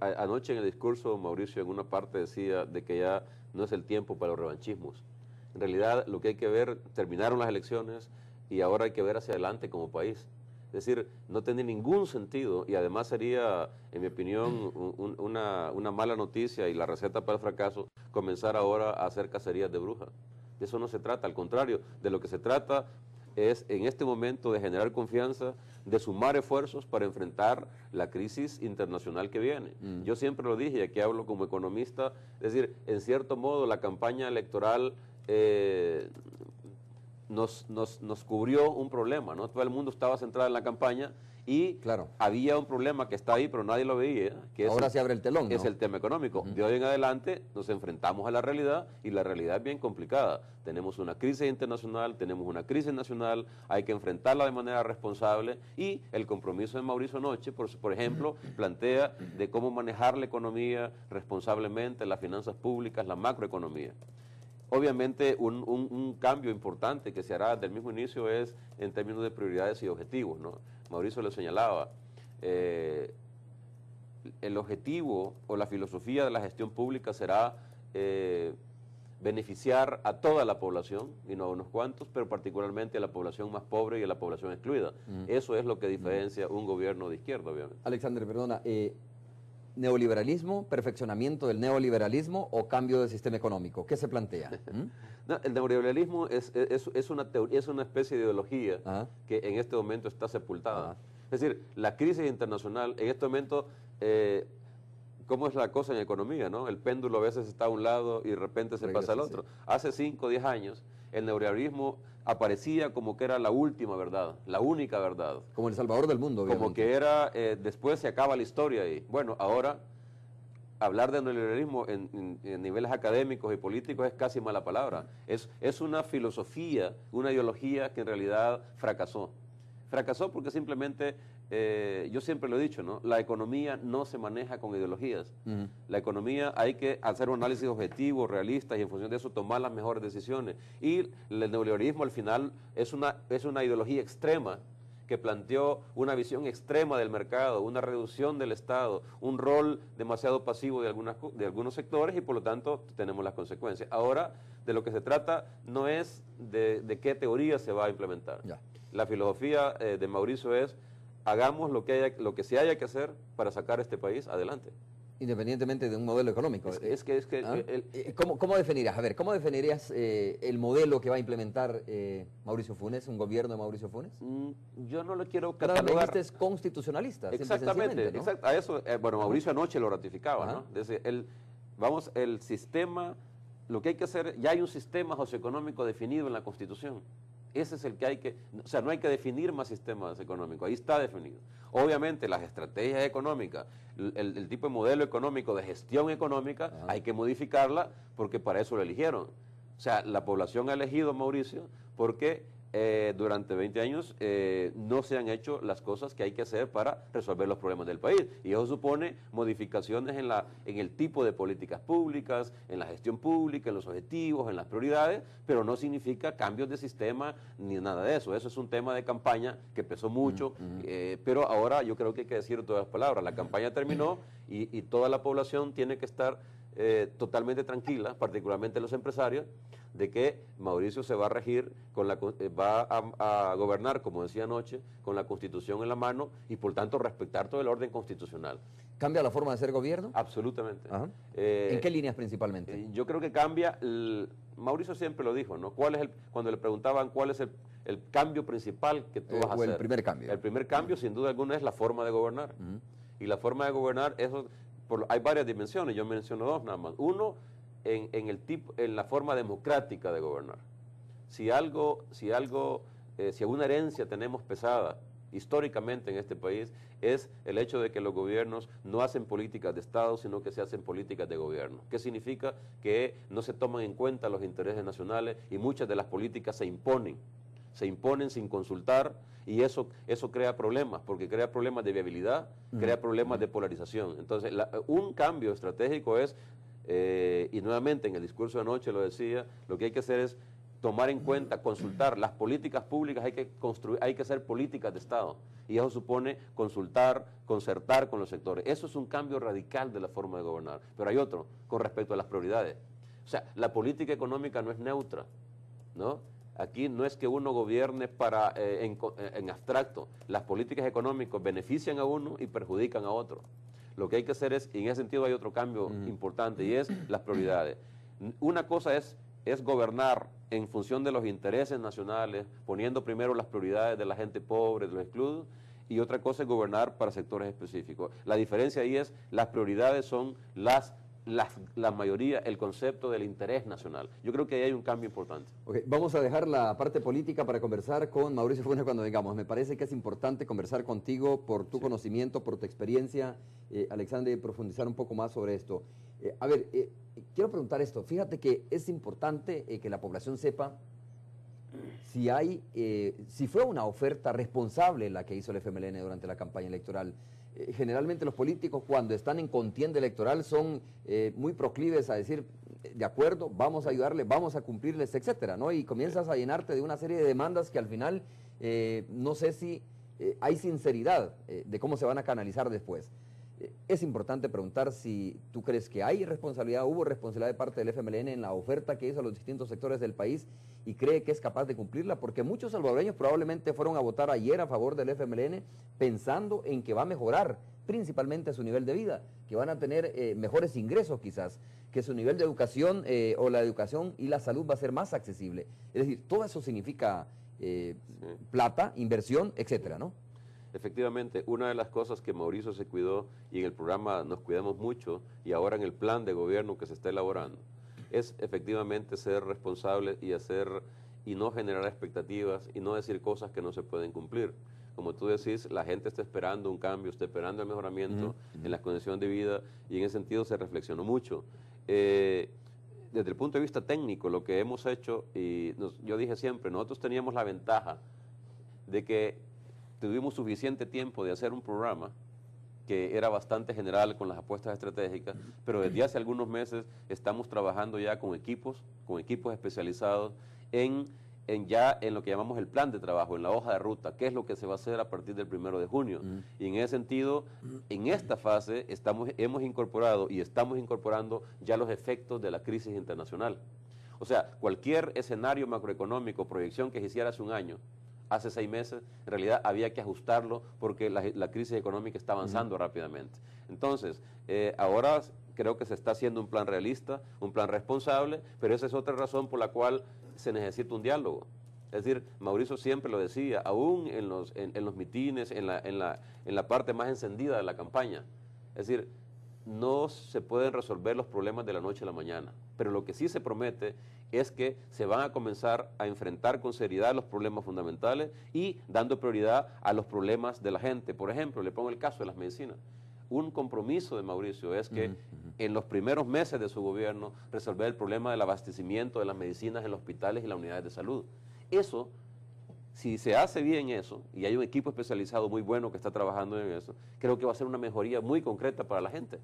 Anoche en el discurso, Mauricio en una parte decía de que ya no es el tiempo para los revanchismos. En realidad, lo que hay que ver, terminaron las elecciones y ahora hay que ver hacia adelante como país. Es decir, no tiene ningún sentido y además sería, en mi opinión, una mala noticia y la receta para el fracaso comenzar ahora a hacer cacerías de brujas. De eso no se trata, al contrario, de lo que se trata es en este momento de generar confianza, de sumar esfuerzos para enfrentar la crisis internacional que viene. Yo siempre lo dije y aquí hablo como economista, es decir, en cierto modo la campaña electoral nos cubrió un problema, ¿no? Todo el mundo estaba centrado en la campaña y claro, había un problema que está ahí, pero nadie lo veía. Que ahora se abre el telón, ¿no? Es el tema económico. De hoy en adelante nos enfrentamos a la realidad y la realidad es bien complicada. Tenemos una crisis internacional, tenemos una crisis nacional, hay que enfrentarla de manera responsable y el compromiso de Mauricio anoche, por ejemplo, plantea de cómo manejar la economía responsablemente, las finanzas públicas, la macroeconomía. Obviamente un cambio importante que se hará desde el mismo inicio es en términos de prioridades y objetivos, ¿no? Mauricio lo señalaba, el objetivo o la filosofía de la gestión pública será beneficiar a toda la población y no a unos cuantos, pero particularmente a la población más pobre y a la población excluida. Eso es lo que diferencia un gobierno de izquierda, obviamente. Alexander, perdona, ¿neoliberalismo, perfeccionamiento del neoliberalismo o cambio del sistema económico? ¿Qué se plantea? No, el neoliberalismo es una especie de ideología que en este momento está sepultada. Es decir, la crisis internacional, en este momento, ¿cómo es la cosa en economía, no? El péndulo a veces está a un lado y de repente se pasa al otro. Sí. Hace 5 o 10 años, el neoliberalismo aparecía como que era la última verdad, la única verdad. Como el salvador del mundo, obviamente. Como que era, después se acaba la historia y bueno, ahora hablar de neoliberalismo en niveles académicos y políticos es casi mala palabra. Es una filosofía, una ideología que en realidad fracasó. Fracasó porque simplemente, yo siempre lo he dicho, ¿no? La economía no se maneja con ideologías. La economía hay que hacer un análisis objetivo, realista, y en función de eso tomar las mejores decisiones. Y el neoliberalismo al final es una ideología extrema que planteó una visión extrema del mercado, una reducción del Estado, un rol demasiado pasivo de algunos sectores y por lo tanto tenemos las consecuencias. Ahora, de lo que se trata no es de qué teoría se va a implementar. Ya. La filosofía de Mauricio es, hagamos lo que se haya que hacer para sacar este país adelante. Independientemente de un modelo económico. ¿Cómo definirías? A ver, ¿cómo definirías el modelo que va a implementar Mauricio Funes, un gobierno de Mauricio Funes? Yo no lo quiero catalogar. Este es constitucionalista. Exactamente, ¿no? a eso, bueno, Mauricio anoche lo ratificaba, ¿no? Desde el sistema, lo que hay que hacer, ya hay un sistema socioeconómico definido en la Constitución. Ese es el que hay que, o sea, no hay que definir más sistemas económicos, ahí está definido. Obviamente las estrategias económicas, el tipo de modelo económico, de gestión económica, hay que modificarla porque para eso lo eligieron. O sea, la población ha elegido a Mauricio porque durante 20 años no se han hecho las cosas que hay que hacer para resolver los problemas del país. Y eso supone modificaciones en el tipo de políticas públicas, en la gestión pública, en los objetivos, en las prioridades, pero no significa cambios de sistema ni nada de eso. Eso es un tema de campaña que pesó mucho, pero ahora yo creo que hay que decir todas las palabras. La campaña terminó y toda la población tiene que estar totalmente tranquila, particularmente los empresarios, de que Mauricio se va a regir, va a gobernar, como decía anoche, con la Constitución en la mano y por tanto respetar todo el orden constitucional. ¿Cambia la forma de hacer gobierno? Absolutamente. ¿En qué líneas principalmente? Yo creo que cambia, Mauricio siempre lo dijo, ¿no? Cuando le preguntaban cuál es el cambio principal que tú vas a hacer. El primer cambio. El primer cambio, sin duda alguna, es la forma de gobernar. Y la forma de gobernar, hay varias dimensiones, yo menciono 2 nada más. Uno, en la forma democrática de gobernar. Si alguna herencia tenemos pesada históricamente en este país, es el hecho de que los gobiernos no hacen políticas de Estado, sino que se hacen políticas de gobierno. ¿Qué significa? Que no se toman en cuenta los intereses nacionales y muchas de las políticas se imponen sin consultar y eso crea problemas, porque crea problemas de viabilidad, crea problemas de polarización. Entonces, un cambio estratégico es, y nuevamente en el discurso de anoche lo decía, lo que hay que hacer es tomar en cuenta, consultar. Las políticas públicas hay que construir, hay que hacer políticas de Estado. Y eso supone consultar, concertar con los sectores. Eso es un cambio radical de la forma de gobernar. Pero hay otro, con respecto a las prioridades. O sea, la política económica no es neutra, ¿no? Aquí no es que uno gobierne en abstracto. Las políticas económicas benefician a uno y perjudican a otro. Lo que hay que hacer es, y en ese sentido hay otro cambio importante, y es las prioridades. Una cosa es gobernar en función de los intereses nacionales, poniendo primero las prioridades de la gente pobre, de los excluidos, y otra cosa es gobernar para sectores específicos. La diferencia ahí es, las prioridades son la mayoría, el concepto del interés nacional. Yo creo que ahí hay un cambio importante. Okay, vamos a dejar la parte política para conversar con Mauricio Funes cuando vengamos. Me parece que es importante conversar contigo por tu conocimiento, por tu experiencia, Alexandre, profundizar un poco más sobre esto. Quiero preguntar esto. Fíjate que es importante que la población sepa si fue una oferta responsable la que hizo el FMLN durante la campaña electoral. Generalmente los políticos cuando están en contienda electoral son muy proclives a decir, de acuerdo, vamos a ayudarle, vamos a cumplirles, etcétera, ¿no? Y comienzas a llenarte de una serie de demandas que al final no sé si hay sinceridad de cómo se van a canalizar después. Es importante preguntar si tú crees que hay responsabilidad, hubo responsabilidad de parte del FMLN en la oferta que hizo a los distintos sectores del país y cree que es capaz de cumplirla, porque muchos salvadoreños probablemente fueron a votar ayer a favor del FMLN pensando en que va a mejorar principalmente su nivel de vida, que van a tener mejores ingresos quizás, que su nivel de educación o la educación y la salud va a ser más accesible. Es decir, todo eso significa plata, inversión, etcétera, ¿no? Efectivamente, una de las cosas que Mauricio se cuidó, y en el programa nos cuidamos mucho, y ahora en el plan de gobierno que se está elaborando, es efectivamente ser responsable y no generar expectativas y no decir cosas que no se pueden cumplir. Como tú decís, la gente está esperando un cambio, está esperando el mejoramiento en las condiciones de vida, y en ese sentido se reflexionó mucho. Desde el punto de vista técnico, lo que hemos hecho, yo dije siempre, nosotros teníamos la ventaja de que tuvimos suficiente tiempo de hacer un programa que era bastante general con las apuestas estratégicas, pero desde hace algunos meses estamos trabajando ya con equipos especializados en lo que llamamos el plan de trabajo, en la hoja de ruta, qué es lo que se va a hacer a partir del 1 de junio. Y en ese sentido, en esta fase hemos incorporado y estamos incorporando ya los efectos de la crisis internacional. O sea, cualquier escenario macroeconómico, proyección que se hiciera hace un año, hace 6 meses, en realidad había que ajustarlo porque la crisis económica está avanzando rápidamente. Entonces, ahora creo que se está haciendo un plan realista, un plan responsable, pero esa es otra razón por la cual se necesita un diálogo. Es decir, Mauricio siempre lo decía, aún en los mitines, en la parte más encendida de la campaña. Es decir, no se pueden resolver los problemas de la noche a la mañana, pero lo que sí se promete es que se van a comenzar a enfrentar con seriedad los problemas fundamentales y dando prioridad a los problemas de la gente. Por ejemplo, le pongo el caso de las medicinas. Un compromiso de Mauricio es que en los primeros meses de su gobierno resolver el problema del abastecimiento de las medicinas en los hospitales y las unidades de salud. Eso, si se hace bien eso, y hay un equipo especializado muy bueno que está trabajando en eso, creo que va a ser una mejoría muy concreta para la gente.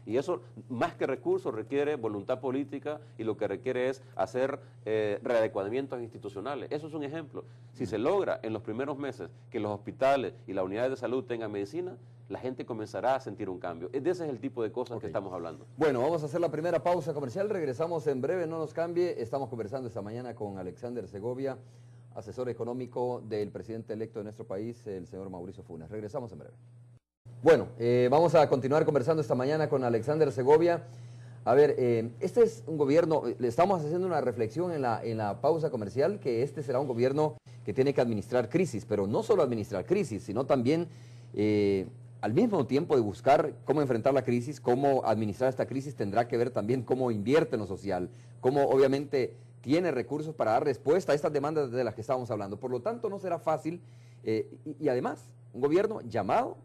Y eso, más que recursos, requiere voluntad política y lo que requiere es hacer readecuamientos institucionales. Eso es un ejemplo. Si se logra en los primeros meses que los hospitales y las unidades de salud tengan medicina, la gente comenzará a sentir un cambio. Ese es el tipo de cosas que estamos hablando. Bueno, vamos a hacer la primera pausa comercial. Regresamos en breve, no nos cambie. Estamos conversando esta mañana con Alexander Segovia, asesor económico del presidente electo de nuestro país, el señor Mauricio Funes. Regresamos en breve. Bueno, vamos a continuar conversando esta mañana con Alexander Segovia. A ver, este es un gobierno, le estamos haciendo una reflexión en la pausa comercial, que este será un gobierno que tiene que administrar crisis, pero no solo administrar crisis, sino también al mismo tiempo de buscar cómo enfrentar la crisis, cómo administrar esta crisis, tendrá que ver también cómo invierte en lo social, cómo obviamente tiene recursos para dar respuesta a estas demandas de las que estábamos hablando. Por lo tanto, no será fácil y además, un gobierno llamado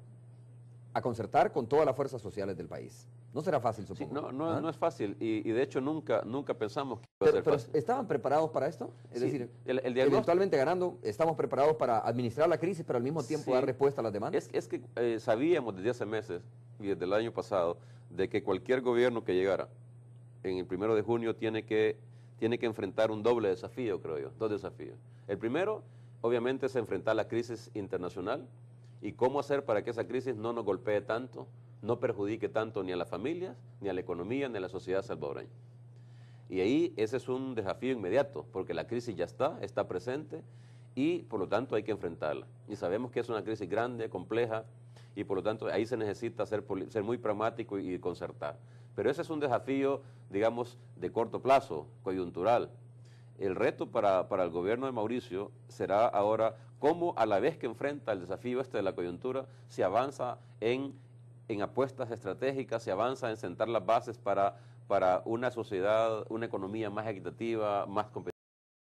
a concertar con todas las fuerzas sociales del país. No será fácil, supongo. Sí, no es fácil y de hecho nunca pensamos que iba a ser fácil. ¿Estaban preparados para esto? Es decir, el eventualmente ganando, estamos preparados para administrar la crisis, pero al mismo tiempo dar respuesta a las demandas. Es que sabíamos desde hace meses y desde el año pasado de que cualquier gobierno que llegara en el 1 de junio tiene que tiene que enfrentar un doble desafío, creo yo, dos desafíos. El primero, obviamente, es enfrentar la crisis internacional y cómo hacer para que esa crisis no nos golpee tanto, no perjudique tanto ni a las familias, ni a la economía, ni a la sociedad salvadoreña. Y ahí ese es un desafío inmediato, porque la crisis ya está presente y por lo tanto hay que enfrentarla. Y sabemos que es una crisis grande, compleja, y por lo tanto ahí se necesita ser muy pragmático y concertar. Pero ese es un desafío, digamos, de corto plazo, coyuntural. El reto para el gobierno de Mauricio será ahora cómo, a la vez que enfrenta el desafío de la coyuntura, se avanza en apuestas estratégicas, se avanza en sentar las bases para una sociedad, una economía más equitativa, más competitiva.